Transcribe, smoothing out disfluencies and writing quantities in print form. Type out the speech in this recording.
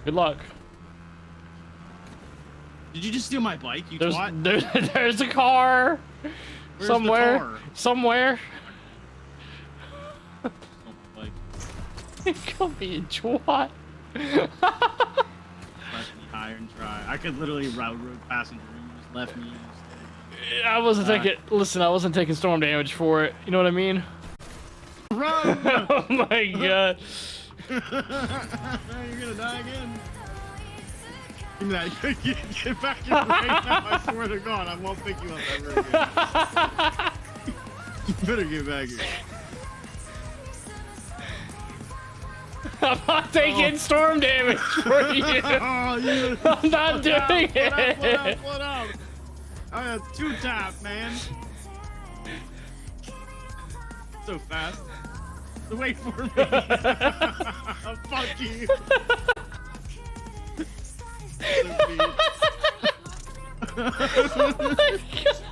Good luck. Did you just steal my bike, you There's twat? there's a car. Where's somewhere. the car? Somewhere. Oh, my bike. Come be a twat. Left me higher and try. I could literally road passenger. You just left me. I wasn't taking. Listen, I wasn't taking storm damage for it. You know what I mean? Run! Oh my god. You're gonna die again. Give me that. Get back here right now. I swear to God, I won't pick you up ever again. You better get back here. I'm not taking storm damage for you. Oh, you. I'm not doing it. Put out. I had 2 tap, man. So fast. Wait for me. Fuck you. So mean.